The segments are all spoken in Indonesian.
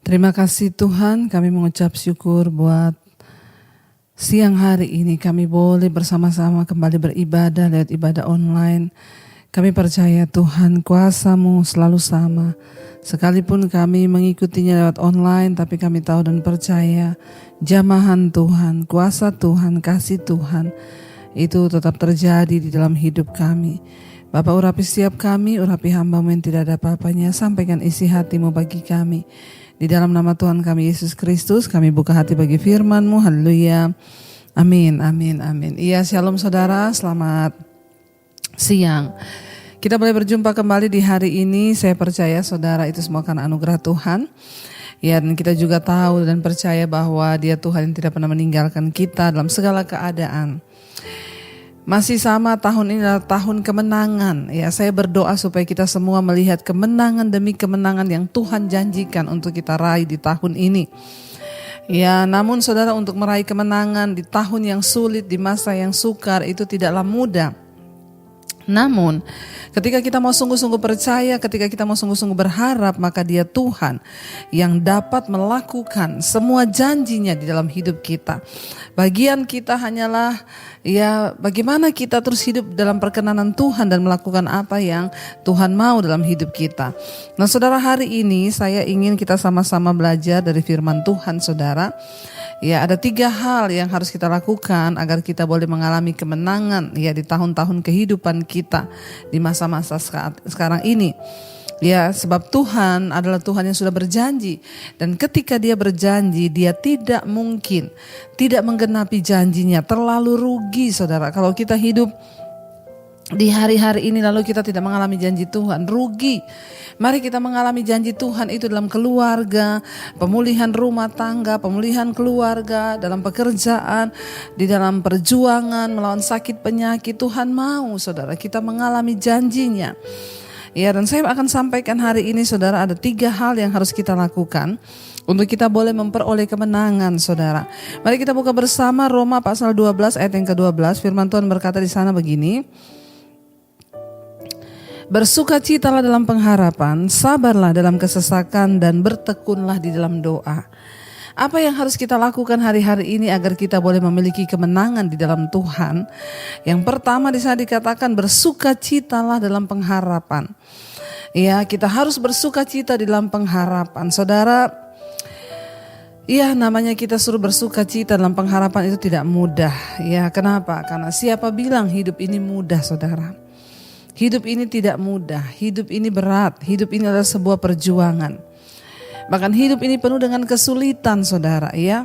Terima kasih Tuhan, kami mengucap syukur buat siang hari ini kami boleh bersama-sama kembali beribadah lewat ibadah online. Kami percaya Tuhan kuasa-Mu selalu sama. Sekalipun kami mengikutinya lewat online, tapi kami tahu dan percaya jamahan Tuhan, kuasa Tuhan, kasih Tuhan itu tetap terjadi di dalam hidup kami. Bapa, urapi setiap kami, urapi hamba-Mu yang tidak ada apa-apanya, sampaikan isi hati-Mu bagi kami. Di dalam nama Tuhan kami Yesus Kristus, kami buka hati bagi firman-Mu. Haleluya. Amin, amin, amin. Iya, shalom saudara, selamat siang. Kita boleh berjumpa kembali di hari ini. Saya percaya saudara itu semua karena anugerah Tuhan. Ya, dan kita juga tahu dan percaya bahwa Dia Tuhan yang tidak pernah meninggalkan kita dalam segala keadaan. Masih sama, tahun ini adalah tahun kemenangan. Ya, saya berdoa supaya kita semua melihat kemenangan demi kemenangan yang Tuhan janjikan untuk kita raih di tahun ini. Ya, namun saudara, untuk meraih kemenangan di tahun yang sulit, di masa yang sukar, itu tidaklah mudah. Namun, ketika kita mau sungguh-sungguh percaya, ketika kita mau sungguh-sungguh berharap, maka Dia Tuhan yang dapat melakukan semua janjinya di dalam hidup kita. Bagian kita hanyalah bagaimana kita terus hidup dalam perkenanan Tuhan dan melakukan apa yang Tuhan mau dalam hidup kita. Nah saudara, hari ini saya ingin kita sama-sama belajar dari firman Tuhan saudara. Ya, ada 3 hal yang harus kita lakukan agar kita boleh mengalami kemenangan ya di tahun-tahun kehidupan kita di masa-masa sekarang ini. Ya, sebab Tuhan adalah Tuhan yang sudah berjanji, dan ketika Dia berjanji, Dia tidak mungkin tidak menggenapi janjinya. Terlalu rugi saudara kalau kita hidup di hari-hari ini lalu kita tidak mengalami janji Tuhan, rugi. Mari kita mengalami janji Tuhan itu dalam keluarga, pemulihan rumah tangga, pemulihan keluarga, dalam pekerjaan, di dalam perjuangan melawan sakit penyakit. Tuhan mau saudara kita mengalami janjinya. Ya, dan saya akan sampaikan hari ini saudara, ada 3 hal yang harus kita lakukan untuk kita boleh memperoleh kemenangan saudara. Mari kita buka bersama Roma pasal 12 ayat yang ke-12. Firman Tuhan berkata di sana begini: bersukacitalah dalam pengharapan, sabarlah dalam kesesakan, dan bertekunlah di dalam doa. Apa yang harus kita lakukan hari-hari ini agar kita boleh memiliki kemenangan di dalam Tuhan? Yang pertama di sana dikatakan bersukacitalah dalam pengharapan. Ya, kita harus bersukacita di dalam pengharapan. Saudara, ya, namanya kita suruh bersukacita dalam pengharapan itu tidak mudah. Ya, kenapa? Karena siapa bilang hidup ini mudah saudara? Hidup ini tidak mudah, hidup ini berat, hidup ini adalah sebuah perjuangan. Bahkan hidup ini penuh dengan kesulitan saudara ya.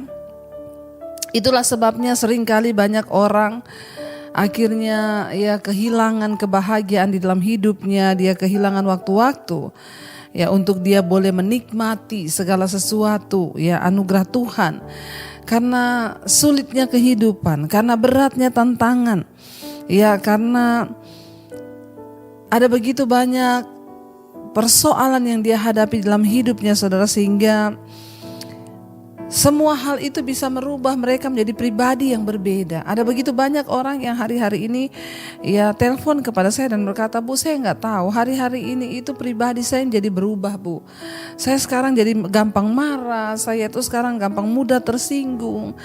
Itulah sebabnya seringkali banyak orang akhirnya ya kehilangan kebahagiaan di dalam hidupnya, dia kehilangan waktu-waktu ya untuk dia boleh menikmati segala sesuatu ya anugerah Tuhan. Karena sulitnya kehidupan, karena beratnya tantangan. Ya, karena ada begitu banyak persoalan yang dia hadapi dalam hidupnya saudara, sehingga semua hal itu bisa merubah mereka menjadi pribadi yang berbeda. Ada begitu banyak orang yang hari-hari ini ya telepon kepada saya dan berkata, "Bu, saya nggak tahu hari-hari ini itu pribadi saya jadi berubah, Bu. Saya sekarang jadi gampang marah, saya itu sekarang gampang mudah tersinggung.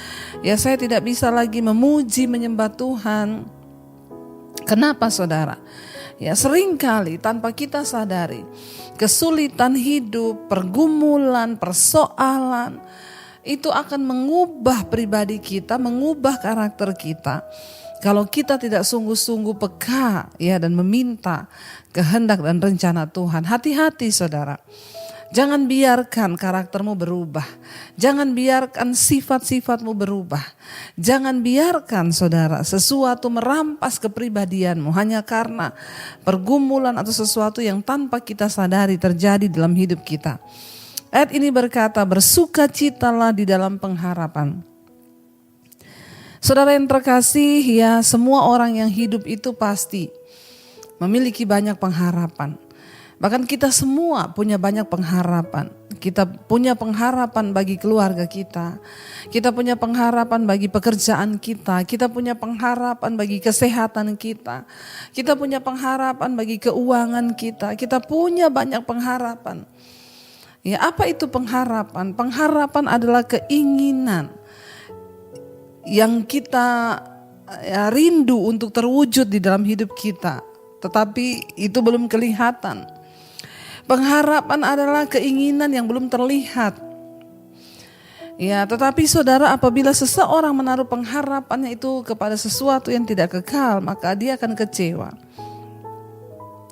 Ya, saya tidak bisa lagi memuji menyembah Tuhan." Kenapa saudara? Ya, seringkali tanpa kita sadari kesulitan hidup, pergumulan, persoalan itu akan mengubah pribadi kita, mengubah karakter kita. Kalau kita tidak sungguh-sungguh peka ya dan meminta kehendak dan rencana Tuhan. Hati-hati saudara. Jangan biarkan karaktermu berubah. Jangan biarkan sifat-sifatmu berubah. Jangan biarkan saudara sesuatu merampas kepribadianmu hanya karena pergumulan atau sesuatu yang tanpa kita sadari terjadi dalam hidup kita. Ayat ini berkata, bersukacitalah di dalam pengharapan. Saudara yang terkasih, ya semua orang yang hidup itu pasti memiliki banyak pengharapan. Bahkan kita semua punya banyak pengharapan. Kita punya pengharapan bagi keluarga kita. Kita punya pengharapan bagi pekerjaan kita. Kita punya pengharapan bagi kesehatan kita. Kita punya pengharapan bagi keuangan kita. Kita punya banyak pengharapan. Ya, apa itu pengharapan? Pengharapan adalah keinginan yang kita rindu untuk terwujud di dalam hidup kita, tetapi itu belum kelihatan. Pengharapan adalah keinginan yang belum terlihat. Ya, tetapi saudara, apabila seseorang menaruh pengharapannya itu kepada sesuatu yang tidak kekal, maka dia akan kecewa.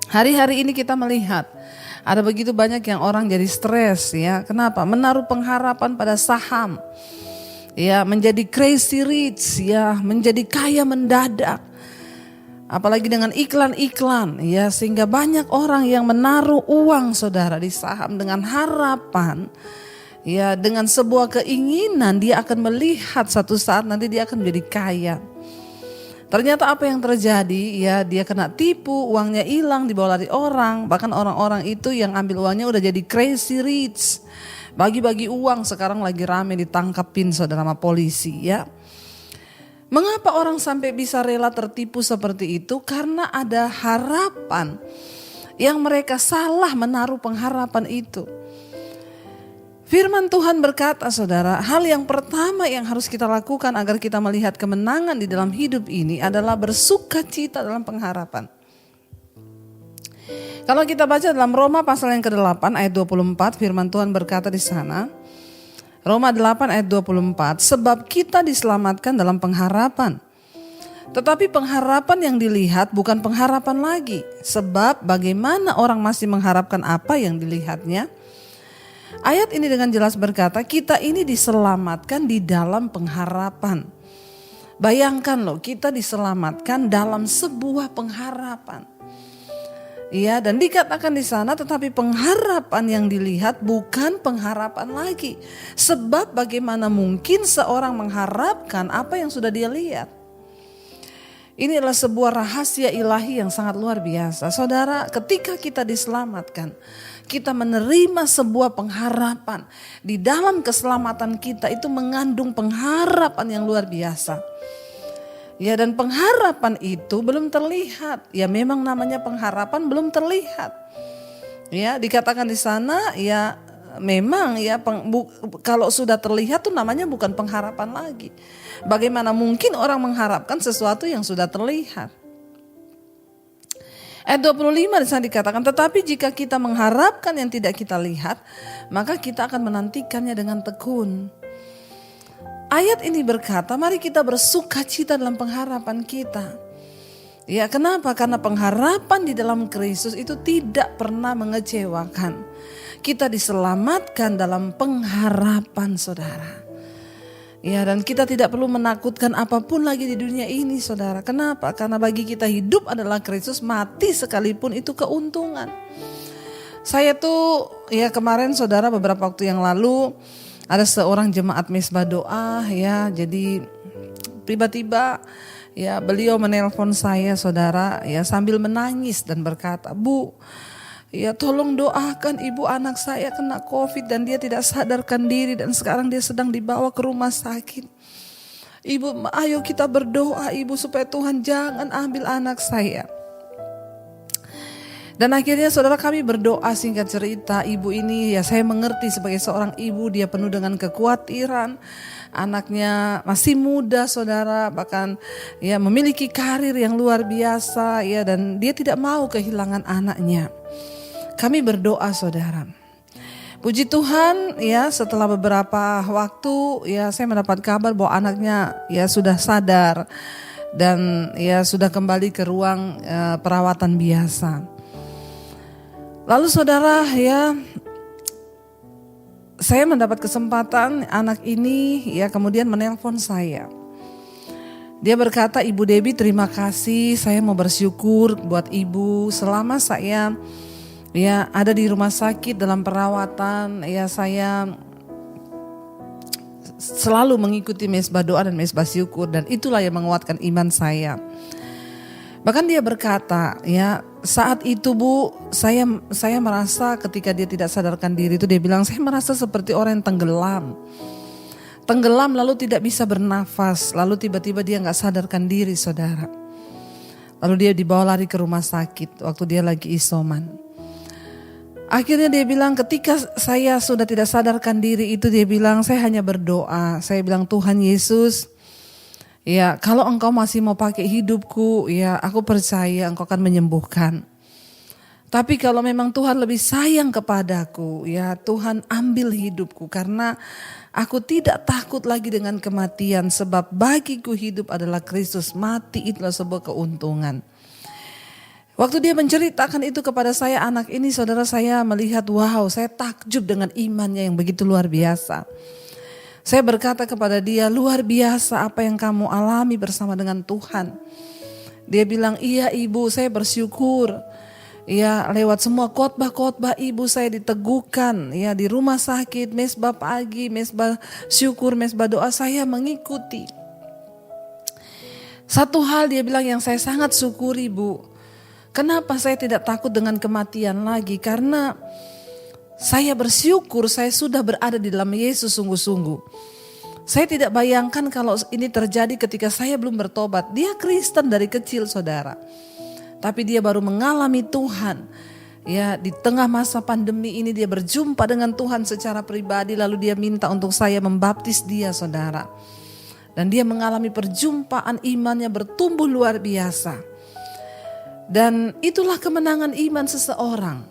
Hari-hari ini kita melihat ada begitu banyak yang orang jadi stres, ya. Kenapa? Menaruh pengharapan pada saham. Ya, menjadi crazy rich, ya, menjadi kaya mendadak. Apalagi dengan iklan-iklan, ya, sehingga banyak orang yang menaruh uang saudara di saham dengan harapan, ya, dengan sebuah keinginan dia akan melihat satu saat nanti dia akan menjadi kaya. Ternyata apa yang terjadi, ya, dia kena tipu, uangnya hilang, dibawa lari orang. Bahkan orang-orang itu yang ambil uangnya udah jadi crazy rich. Bagi-bagi uang sekarang lagi rame ditangkapin saudara sama polisi, ya. Mengapa orang sampai bisa rela tertipu seperti itu? Karena ada harapan yang mereka salah menaruh pengharapan itu. Firman Tuhan berkata saudara, hal yang pertama yang harus kita lakukan agar kita melihat kemenangan di dalam hidup ini adalah bersuka cita dalam pengharapan. Kalau kita baca dalam Roma pasal yang ke-8 ayat 24, firman Tuhan berkata di sana, Roma 8 ayat 24, sebab kita diselamatkan dalam pengharapan. Tetapi pengharapan yang dilihat bukan pengharapan lagi, sebab bagaimana orang masih mengharapkan apa yang dilihatnya? Ayat ini dengan jelas berkata, kita ini diselamatkan di dalam pengharapan. Bayangkan loh, kita diselamatkan dalam sebuah pengharapan. Ya, dan dikatakan di sana, tetapi pengharapan yang dilihat bukan pengharapan lagi. Sebab bagaimana mungkin seorang mengharapkan apa yang sudah dia lihat? Ini adalah sebuah rahasia ilahi yang sangat luar biasa. Saudara, ketika kita diselamatkan, kita menerima sebuah pengharapan. Di dalam keselamatan kita itu mengandung pengharapan yang luar biasa. Ya, dan pengharapan itu belum terlihat. Ya, memang namanya pengharapan belum terlihat. Ya, dikatakan di sana, ya memang ya kalau sudah terlihat tuh namanya bukan pengharapan lagi. Bagaimana mungkin orang mengharapkan sesuatu yang sudah terlihat? Ayat 25 di sana dikatakan, tetapi jika kita mengharapkan yang tidak kita lihat, maka kita akan menantikannya dengan tekun. Ayat ini berkata, mari kita bersuka cita dalam pengharapan kita. Ya, kenapa? Karena pengharapan di dalam Kristus itu tidak pernah mengecewakan. Kita diselamatkan dalam pengharapan, saudara. Ya, dan kita tidak perlu menakutkan apapun lagi di dunia ini, saudara. Kenapa? Karena bagi kita hidup adalah Kristus, mati sekalipun itu keuntungan. Saya tuh ya kemarin saudara beberapa waktu yang lalu ada seorang jemaat Mesbah Doa, ya. Jadi tiba-tiba ya beliau menelpon saya, saudara, ya sambil menangis dan berkata, "Bu, ya tolong doakan ibu anak saya kena COVID dan dia tidak sadarkan diri dan sekarang dia sedang dibawa ke rumah sakit. Ibu, ayo kita berdoa ibu supaya Tuhan jangan ambil anak saya." Dan akhirnya saudara kami berdoa, singkat cerita ibu ini ya saya mengerti sebagai seorang ibu dia penuh dengan kekhawatiran. Anaknya masih muda saudara, bahkan ya memiliki karir yang luar biasa ya, dan dia tidak mau kehilangan anaknya. Kami berdoa saudara. Puji Tuhan ya setelah beberapa waktu ya saya mendapat kabar bahwa anaknya ya sudah sadar dan ya sudah kembali ke ruang perawatan biasa. Lalu saudara ya saya mendapat kesempatan anak ini ya kemudian menelpon saya. Dia berkata, "Ibu Debbie terima kasih, saya mau bersyukur buat ibu selama saya ya ada di rumah sakit dalam perawatan, ya saya selalu mengikuti mesbah doa dan mesbah syukur dan itulah yang menguatkan iman saya." Bahkan dia berkata, ya saat itu Bu, saya merasa ketika dia tidak sadarkan diri itu dia bilang, saya merasa seperti orang yang tenggelam. Tenggelam lalu tidak bisa bernafas, lalu tiba-tiba dia gak sadarkan diri saudara. Lalu dia dibawa lari ke rumah sakit waktu dia lagi isoman. Akhirnya dia bilang ketika saya sudah tidak sadarkan diri itu, dia bilang saya hanya berdoa. Saya bilang, Tuhan Yesus, ya kalau engkau masih mau pakai hidupku, ya aku percaya engkau akan menyembuhkan. Tapi kalau memang Tuhan lebih sayang kepadaku, ya Tuhan ambil hidupku, karena aku tidak takut lagi dengan kematian, sebab bagiku hidup adalah Kristus, mati itulah sebuah keuntungan. Waktu dia menceritakan itu kepada saya, anak ini, saudara, saya melihat, wow, saya takjub dengan imannya yang begitu luar biasa. Saya berkata kepada dia, luar biasa apa yang kamu alami bersama dengan Tuhan. Dia bilang, iya ibu, saya bersyukur. Ya, lewat semua khotbah-khotbah ibu saya diteguhkan, ya di rumah sakit, mesbah pagi, mesbah syukur, mesbah doa, saya mengikuti. Satu hal dia bilang yang saya sangat syukuri, Bu. Kenapa saya tidak takut dengan kematian lagi? Karena saya bersyukur saya sudah berada di dalam Yesus sungguh-sungguh. Saya tidak bayangkan kalau ini terjadi ketika saya belum bertobat. Dia Kristen dari kecil, saudara. Tapi dia baru mengalami Tuhan. Ya, di tengah masa pandemi ini dia berjumpa dengan Tuhan secara pribadi, lalu dia minta untuk saya membaptis dia, saudara. Dan dia mengalami perjumpaan, imannya bertumbuh luar biasa. Dan itulah kemenangan iman seseorang.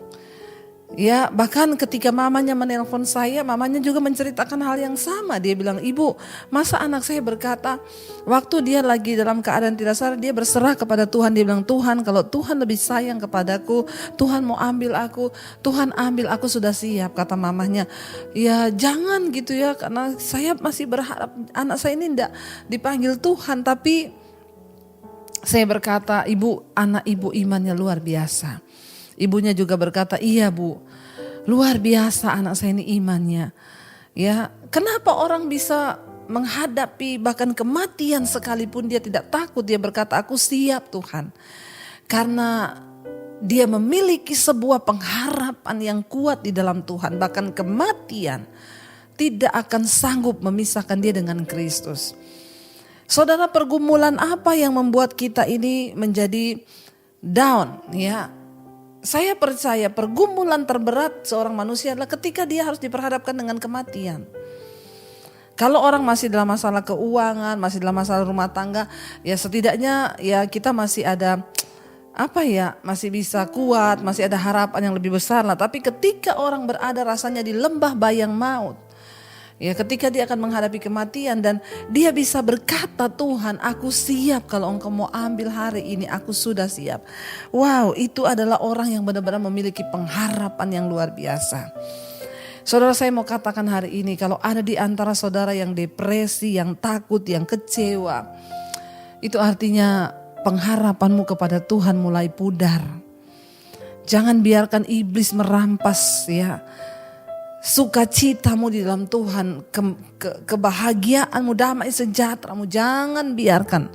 Ya, bahkan ketika mamanya menelpon saya, mamanya juga menceritakan hal yang sama. Dia bilang, ibu, masa anak saya berkata, waktu dia lagi dalam keadaan tidak sadar, dia berserah kepada Tuhan. Dia bilang, Tuhan, kalau Tuhan lebih sayang kepadaku, Tuhan mau ambil aku, Tuhan ambil, aku sudah siap, kata mamanya. Ya jangan gitu ya, karena saya masih berharap anak saya ini tidak dipanggil Tuhan. Tapi saya berkata, ibu, anak ibu imannya luar biasa. Ibunya juga berkata, iya Bu, luar biasa anak saya ini imannya. Ya, kenapa orang bisa menghadapi bahkan kematian sekalipun dia tidak takut. Dia berkata, aku siap Tuhan. Karena dia memiliki sebuah pengharapan yang kuat di dalam Tuhan. Bahkan kematian tidak akan sanggup memisahkan dia dengan Kristus. Saudara, pergumulan apa yang membuat kita ini menjadi down? Ya, saya percaya pergumulan terberat seorang manusia adalah ketika dia harus diperhadapkan dengan kematian. Kalau orang masih dalam masalah keuangan, masih dalam masalah rumah tangga, ya setidaknya ya kita masih ada masih bisa kuat, masih ada harapan yang lebih besar lah. Tapi ketika orang berada rasanya di lembah bayang maut, ya ketika dia akan menghadapi kematian dan dia bisa berkata, Tuhan aku siap, kalau engkau mau ambil hari ini aku sudah siap. Wow, itu adalah orang yang benar-benar memiliki pengharapan yang luar biasa. Saudara, saya mau katakan hari ini, kalau ada di antara saudara yang depresi, yang takut, yang kecewa, itu artinya pengharapanmu kepada Tuhan mulai pudar. Jangan biarkan iblis merampas ya sukacitamu di dalam Tuhan, kebahagiaanmu, damai sejahteramu. Jangan biarkan.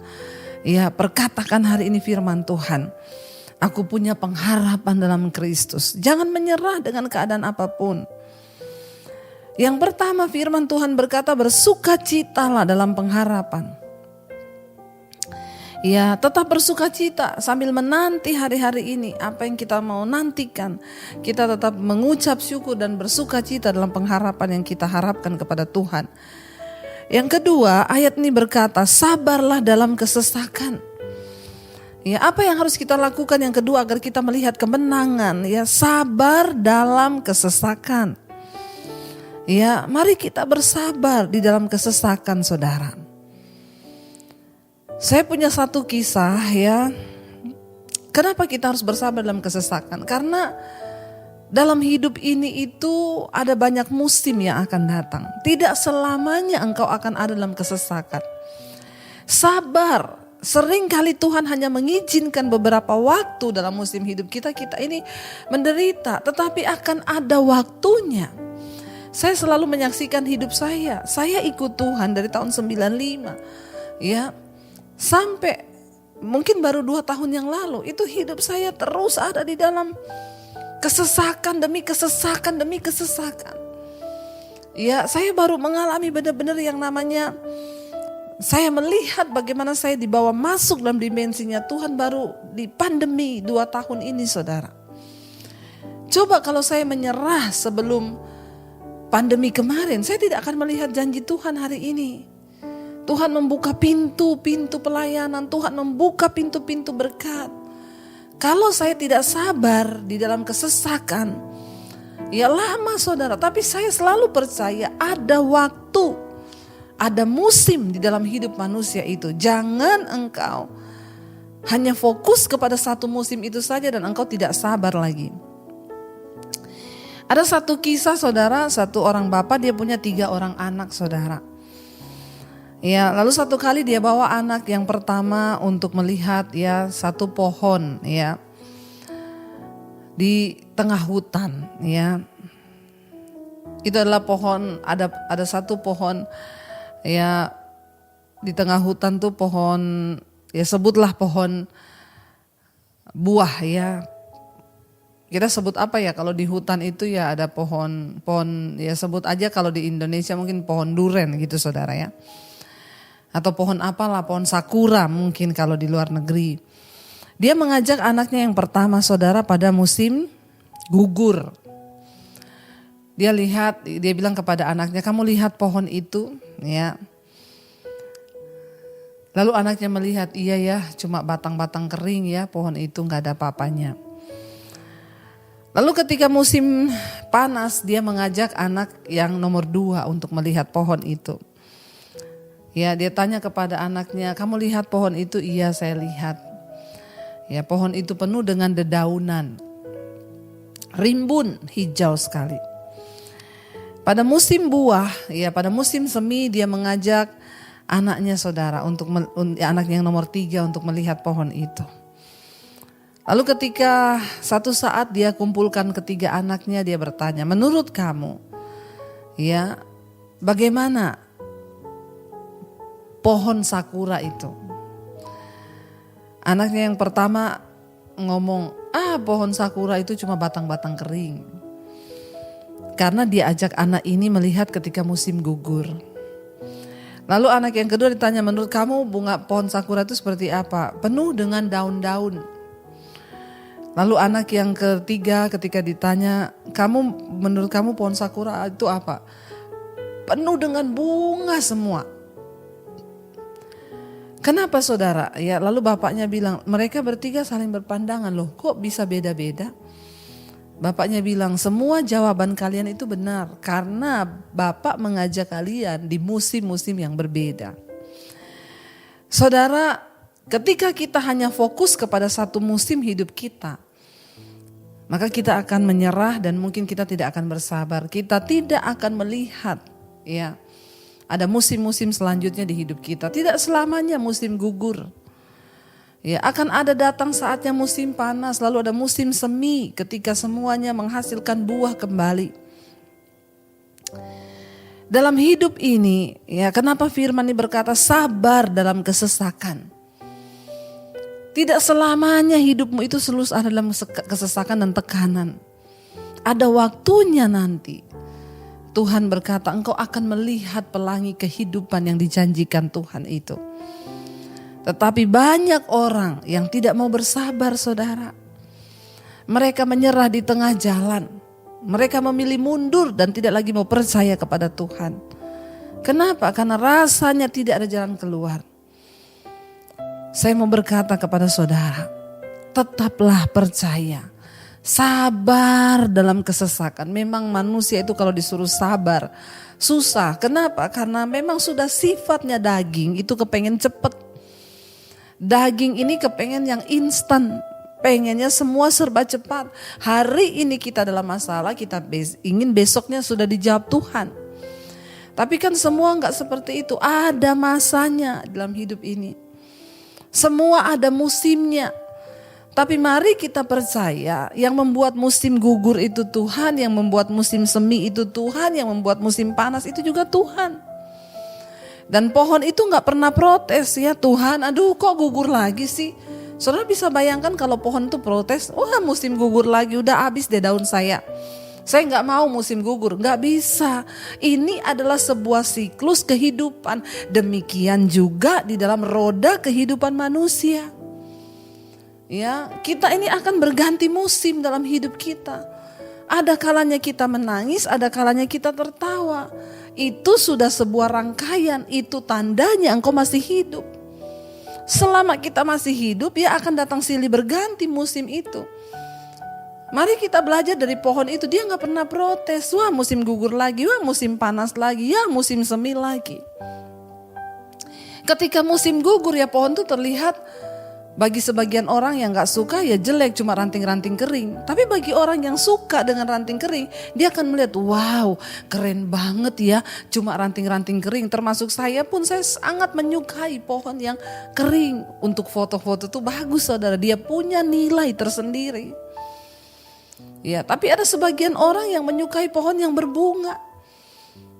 Ya, perkatakan hari ini firman Tuhan. Aku punya pengharapan dalam Kristus. Jangan menyerah dengan keadaan apapun. Yang pertama, firman Tuhan berkata, bersukacitalah dalam pengharapan. Ya, tetap bersukacita sambil menanti hari-hari ini. Apa yang kita mau nantikan, kita tetap mengucap syukur dan bersukacita dalam pengharapan yang kita harapkan kepada Tuhan. Yang kedua, ayat ini berkata, sabarlah dalam kesesakan. Ya, apa yang harus kita lakukan yang kedua agar kita melihat kemenangan? Ya, sabar dalam kesesakan. Ya, mari kita bersabar di dalam kesesakan, saudara. Saya punya satu kisah ya. Kenapa kita harus bersabar dalam kesesakan? Karena dalam hidup ini itu ada banyak musim yang akan datang. Tidak selamanya engkau akan ada dalam kesesakan. Sabar. Seringkali Tuhan hanya mengizinkan beberapa waktu dalam musim hidup kita. Kita ini menderita, tetapi akan ada waktunya. Saya selalu menyaksikan hidup saya. Saya ikut Tuhan dari tahun 95. Ya. Sampai mungkin baru 2 tahun yang lalu itu hidup saya terus ada di dalam kesesakan demi kesesakan demi kesesakan. Ya, saya baru mengalami benar-benar yang namanya saya melihat bagaimana saya dibawa masuk dalam dimensinya Tuhan baru di pandemi 2 tahun ini, saudara. Coba kalau saya menyerah sebelum pandemi kemarin, saya tidak akan melihat janji Tuhan hari ini. Tuhan membuka pintu-pintu pelayanan, Tuhan membuka pintu-pintu berkat. Kalau saya tidak sabar di dalam kesesakan, ya lama saudara, tapi saya selalu percaya ada waktu, ada musim di dalam hidup manusia itu. Jangan engkau hanya fokus kepada satu musim itu saja dan engkau tidak sabar lagi. Ada satu kisah saudara, satu orang bapak dia punya 3 orang anak saudara. Ya, lalu satu kali dia bawa anak yang pertama untuk melihat ya satu pohon ya di tengah hutan ya. Itu adalah pohon, ada satu pohon ya di tengah hutan tuh pohon ya sebutlah pohon buah ya. Kita sebut apa ya kalau di hutan itu ya ada pohon ya sebut aja kalau di Indonesia mungkin pohon duren gitu saudara ya. Atau pohon apalah, pohon sakura mungkin kalau di luar negeri. Dia mengajak anaknya yang pertama saudara pada musim gugur. Dia bilang kepada anaknya, kamu lihat pohon itu ya. Lalu anaknya melihat, iya ya cuma batang-batang kering ya pohon itu gak ada apa-apanya. Lalu ketika musim panas dia mengajak anak yang nomor 2 untuk melihat pohon itu. Ya dia tanya kepada anaknya, kamu lihat pohon itu? Iya saya lihat. Ya pohon itu penuh dengan dedaunan. Rimbun hijau sekali. Pada musim buah, ya pada musim semi dia mengajak anaknya saudara anaknya yang nomor 3 untuk melihat pohon itu. Lalu ketika satu saat dia kumpulkan ketiga anaknya, dia bertanya, menurut kamu ya bagaimana pohon sakura itu? Anaknya yang pertama ngomong, pohon sakura itu cuma batang-batang kering. Karena dia ajak anak ini melihat ketika musim gugur. Lalu anak yang kedua ditanya, menurut kamu bunga pohon sakura itu seperti apa? Penuh dengan daun-daun. Lalu anak yang ketiga ketika ditanya, menurut kamu pohon sakura itu apa? Penuh dengan bunga semua. Kenapa saudara? Ya lalu bapaknya bilang, mereka bertiga saling berpandangan loh, kok bisa beda-beda? Bapaknya bilang, semua jawaban kalian itu benar karena bapak mengajak kalian di musim-musim yang berbeda. Saudara, ketika kita hanya fokus kepada satu musim hidup kita, maka kita akan menyerah dan mungkin kita tidak akan bersabar. Kita tidak akan melihat ya ada musim-musim selanjutnya di hidup kita. Tidak selamanya musim gugur. Ya, akan ada datang saatnya musim panas, lalu ada musim semi ketika semuanya menghasilkan buah kembali. Dalam hidup ini, ya kenapa firman ini berkata sabar dalam kesesakan. Tidak selamanya hidupmu itu selalu ada dalam kesesakan dan tekanan. Ada waktunya nanti. Tuhan berkata engkau akan melihat pelangi kehidupan yang dijanjikan Tuhan itu. Tetapi banyak orang yang tidak mau bersabar saudara. Mereka menyerah di tengah jalan. Mereka memilih mundur dan tidak lagi mau percaya kepada Tuhan. Kenapa? Karena rasanya tidak ada jalan keluar. Saya mau berkata kepada saudara, tetaplah percaya. Sabar dalam kesesakan. Memang manusia itu kalau disuruh sabar susah. Kenapa? Karena memang sudah sifatnya daging itu kepengen cepat. Daging ini kepengen yang instan. Pengennya semua serba cepat. Hari ini kita dalam masalah, kita ingin besoknya sudah dijawab Tuhan. Tapi kan semua enggak seperti itu. Ada masanya dalam hidup ini. Semua ada musimnya. Tapi mari kita percaya yang membuat musim gugur itu Tuhan, yang membuat musim semi itu Tuhan, yang membuat musim panas itu juga Tuhan. Dan pohon itu gak pernah protes ya, Tuhan aduh kok gugur lagi sih. Saudara bisa bayangkan kalau pohon itu protes, wah musim gugur lagi udah habis deh daun saya gak mau musim gugur, gak bisa. Ini adalah sebuah siklus kehidupan. Demikian juga di dalam roda kehidupan manusia. Ya, kita ini akan berganti musim dalam hidup kita. Ada kalanya kita menangis, ada kalanya kita tertawa. Itu sudah sebuah rangkaian, itu tandanya engkau masih hidup. Selama kita masih hidup, ya akan datang silih berganti musim itu. Mari kita belajar dari pohon itu, dia gak pernah protes. Wah musim gugur lagi, wah musim panas lagi, ya musim semi lagi. Ketika musim gugur ya pohon itu terlihat, bagi sebagian orang yang gak suka ya jelek, cuma ranting-ranting kering. Tapi bagi orang yang suka dengan ranting kering, dia akan melihat, wow keren banget ya, cuma ranting-ranting kering. Termasuk saya pun, saya sangat menyukai pohon yang kering. Untuk foto-foto tuh bagus saudara, dia punya nilai tersendiri. Ya, tapi ada sebagian orang yang menyukai pohon yang berbunga.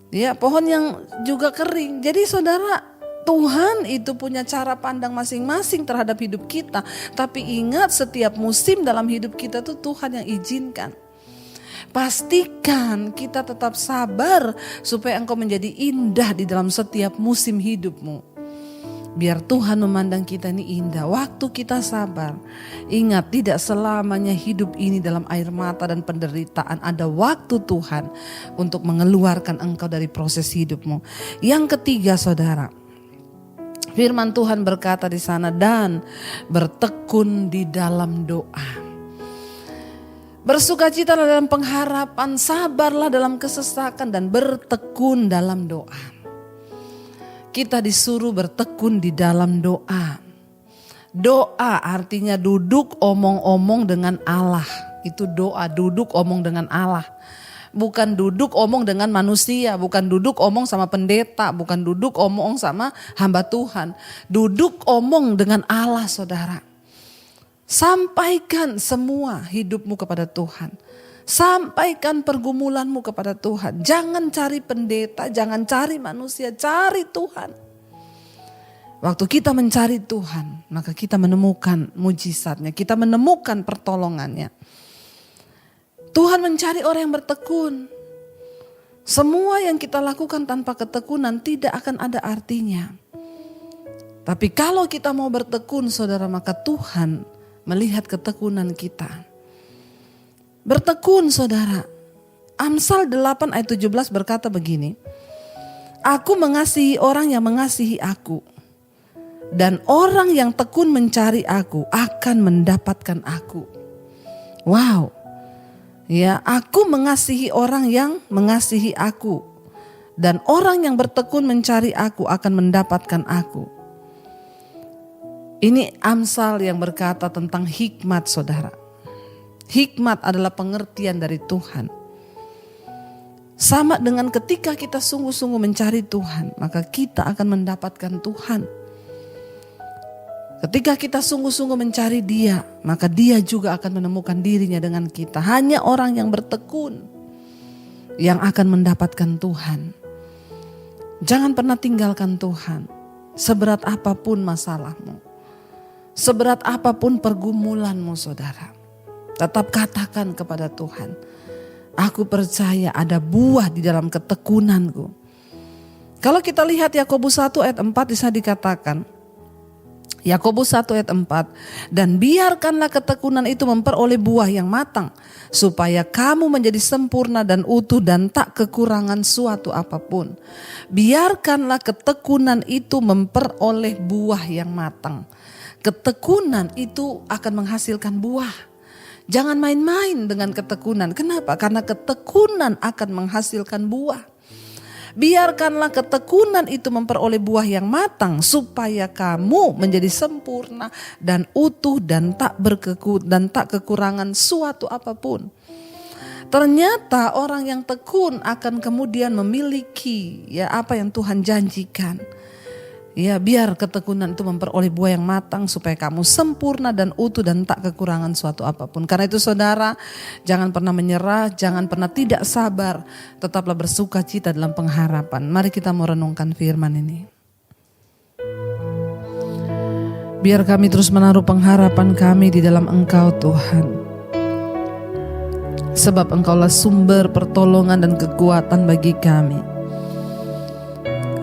Ya, pohon yang juga kering. Jadi saudara, Tuhan itu punya cara pandang masing-masing terhadap hidup kita. Tapi ingat, setiap musim dalam hidup kita tuh Tuhan yang izinkan. Pastikan kita tetap sabar supaya engkau menjadi indah di dalam setiap musim hidupmu. Biar Tuhan memandang kita ini indah. Waktu kita sabar, ingat tidak selamanya hidup ini dalam air mata dan penderitaan. Ada waktu Tuhan untuk mengeluarkan engkau dari proses hidupmu. Yang ketiga saudara, firman Tuhan berkata di sana, dan bertekun di dalam doa. Bersukacitalah dalam pengharapan, sabarlah dalam kesesakan, dan bertekun dalam doa. Kita disuruh bertekun di dalam doa. Doa artinya duduk omong-omong dengan Allah. Itu doa, duduk omong dengan Allah. Bukan duduk omong dengan manusia, bukan duduk omong sama pendeta, bukan duduk omong sama hamba Tuhan. Duduk omong dengan Allah saudara. Sampaikan semua hidupmu kepada Tuhan. Sampaikan pergumulanmu kepada Tuhan. Jangan cari pendeta, jangan cari manusia, cari Tuhan. Waktu kita mencari Tuhan, maka kita menemukan mujizatnya, kita menemukan pertolongannya. Tuhan mencari orang yang bertekun. Semua yang kita lakukan tanpa ketekunan tidak akan ada artinya. Tapi kalau kita mau bertekun saudara, maka Tuhan melihat ketekunan kita. Bertekun saudara. Amsal 8 ayat 17 berkata begini. Aku mengasihi orang yang mengasihi aku. Dan orang yang tekun mencari aku akan mendapatkan aku. Wow. Ya, aku mengasihi orang yang mengasihi aku. Dan orang yang bertekun mencari aku akan mendapatkan aku. Ini Amsal yang berkata tentang hikmat saudara. Hikmat adalah pengertian dari Tuhan. Sama dengan ketika kita sungguh-sungguh mencari Tuhan, maka kita akan mendapatkan Tuhan. Ketika kita sungguh-sungguh mencari Dia, maka Dia juga akan menemukan dirinya dengan kita. Hanya orang yang bertekun yang akan mendapatkan Tuhan. Jangan pernah tinggalkan Tuhan. Seberat apapun masalahmu, seberat apapun pergumulanmu saudara, tetap katakan kepada Tuhan, aku percaya ada buah di dalam ketekunanku. Kalau kita lihat Yakobus 1 ayat 4 di sana dikatakan, Yakobus 1 ayat 4, dan biarkanlah ketekunan itu memperoleh buah yang matang, supaya kamu menjadi sempurna dan utuh dan tak kekurangan suatu apapun. Biarkanlah ketekunan itu memperoleh buah yang matang. Ketekunan itu akan menghasilkan buah. Jangan main-main dengan ketekunan. Kenapa? Karena ketekunan akan menghasilkan buah. Biarkanlah ketekunan itu memperoleh buah yang matang, supaya kamu menjadi sempurna dan utuh dan tak kekurangan suatu apapun. Ternyata orang yang tekun akan kemudian memiliki ya apa yang Tuhan janjikan. Ya, biar ketekunan itu memperoleh buah yang matang supaya kamu sempurna dan utuh dan tak kekurangan suatu apapun. Karena itu saudara, jangan pernah menyerah, jangan pernah tidak sabar, tetaplah bersukacita dalam pengharapan. Mari kita mau renungkan firman ini. Biar kami terus menaruh pengharapan kami di dalam Engkau Tuhan. Sebab Engkaulah sumber pertolongan dan kekuatan bagi kami.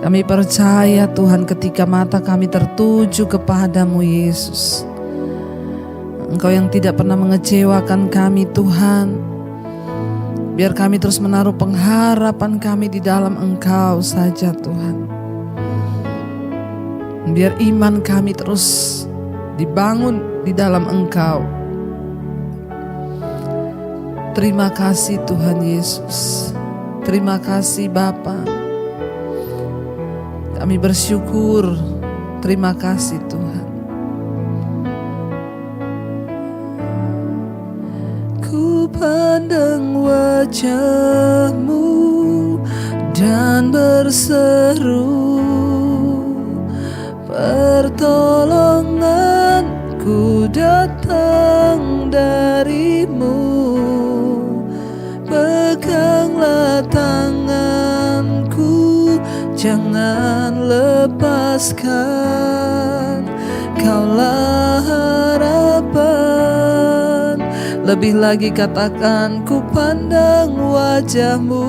Kami percaya Tuhan ketika mata kami tertuju kepada-Mu Yesus. Engkau yang tidak pernah mengecewakan kami Tuhan. Biar kami terus menaruh pengharapan kami di dalam Engkau saja Tuhan. Biar iman kami terus dibangun di dalam Engkau. Terima kasih Tuhan Yesus. Terima kasih Bapa. Kami bersyukur. Terima kasih Tuhan. Ku pandang wajah-Mu dan berseru, pertolonganku datang dari-Mu. Peganglah tanganku, jangan lepaskan. Kaulah harapan. Lebih lagi katakan, ku pandang wajah-Mu.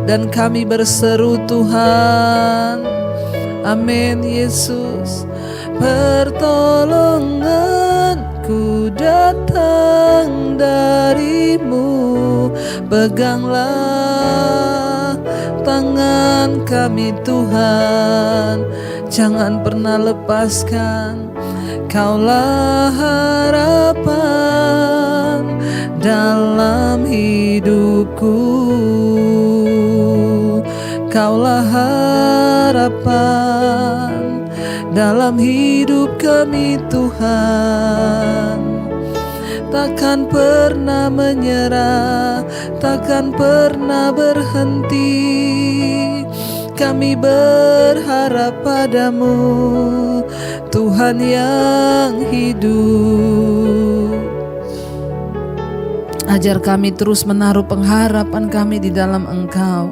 Dan kami berseru Tuhan, amin Yesus. Pertolonganku datang dari-Mu. Peganglah tangan kami Tuhan, jangan pernah lepaskan. Kaulah harapan dalam hidupku. Kaulah harapan dalam hidup kami Tuhan. Takkan pernah menyerah, takkan pernah berhenti. Kami berharap padamu, Tuhan yang hidup. Ajar kami terus menaruh pengharapan kami di dalam Engkau.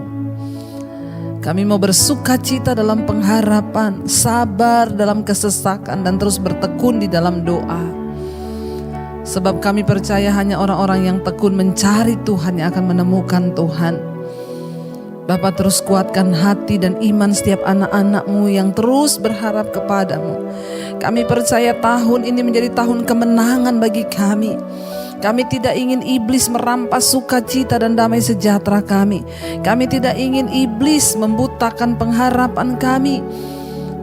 Kami mau bersuka cita dalam pengharapan, sabar dalam kesesakan, dan terus bertekun di dalam doa. Sebab kami percaya hanya orang-orang yang tekun mencari Tuhan yang akan menemukan Tuhan. Bapa, terus kuatkan hati dan iman setiap anak-anak-Mu yang terus berharap kepadamu. Kami percaya tahun ini menjadi tahun kemenangan bagi kami. Kami tidak ingin iblis merampas sukacita dan damai sejahtera kami. Kami tidak ingin iblis membutakan pengharapan kami.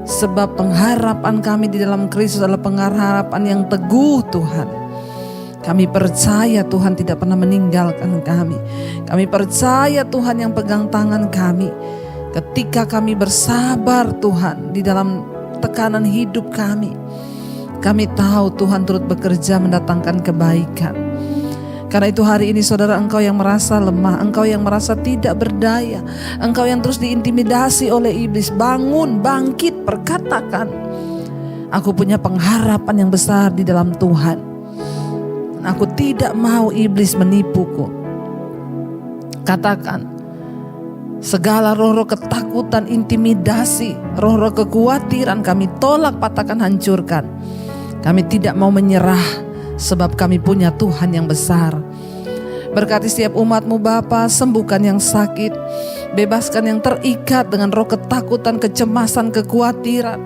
Sebab pengharapan kami di dalam Kristus adalah pengharapan yang teguh Tuhan. Kami percaya Tuhan tidak pernah meninggalkan kami. Kami percaya Tuhan yang pegang tangan kami. Ketika kami bersabar Tuhan di dalam tekanan hidup kami. Kami tahu Tuhan turut bekerja mendatangkan kebaikan. Karena itu hari ini saudara, engkau yang merasa lemah, engkau yang merasa tidak berdaya, engkau yang terus diintimidasi oleh iblis, bangun, bangkit, perkatakan, aku punya pengharapan yang besar di dalam Tuhan. Aku tidak mau iblis menipuku. Katakan, segala roh-roh ketakutan, intimidasi, roh-roh kekhawatiran kami tolak, patahkan, hancurkan. Kami tidak mau menyerah, sebab kami punya Tuhan yang besar. Berkati setiap umat-Mu Bapa, sembuhkan yang sakit, bebaskan yang terikat dengan roh ketakutan, kecemasan, kekhawatiran.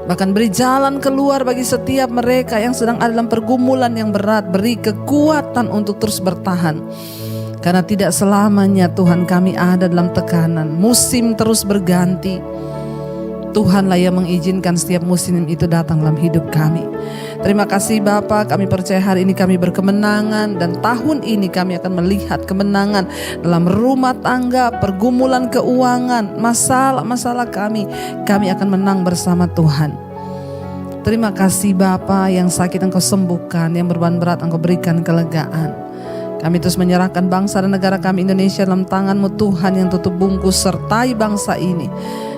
Bahkan beri jalan keluar bagi setiap mereka yang sedang ada dalam pergumulan yang berat. Beri kekuatan untuk terus bertahan. Karena tidak selamanya Tuhan kami ada dalam tekanan. Musim terus berganti. Tuhanlah yang mengizinkan setiap musim itu datang dalam hidup kami. Terima kasih Bapa, kami percaya hari ini kami berkemenangan. Dan tahun ini kami akan melihat kemenangan dalam rumah tangga, pergumulan keuangan, masalah-masalah kami. Kami akan menang bersama Tuhan. Terima kasih Bapa, yang sakit Engkau sembuhkan, yang beban berat Engkau berikan kelegaan. Kami terus menyerahkan bangsa dan negara kami Indonesia dalam tangan-Mu Tuhan yang tutup bungkus, sertai bangsa ini.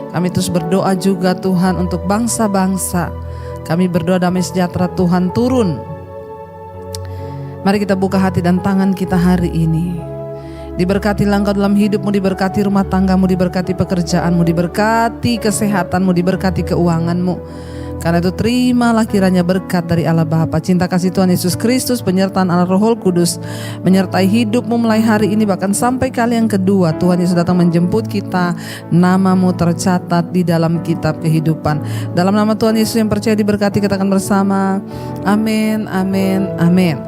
Kami terus berdoa juga Tuhan untuk bangsa-bangsa. Kami berdoa damai sejahtera Tuhan turun. Mari kita buka hati dan tangan kita hari ini. Diberkati Engkau dalam hidupmu, diberkati rumah tanggamu, diberkati pekerjaanmu, diberkati kesehatanmu, diberkati keuanganmu. Karena itu terimalah kiranya berkat dari Allah Bapa, cinta kasih Tuhan Yesus Kristus, penyertaan Allah Roh Kudus menyertai hidupmu mulai hari ini bahkan sampai kali yang kedua Tuhan Yesus datang menjemput kita. Namamu tercatat di dalam kitab kehidupan. Dalam nama Tuhan Yesus yang percaya diberkati, katakan bersama, amin, amin, amin.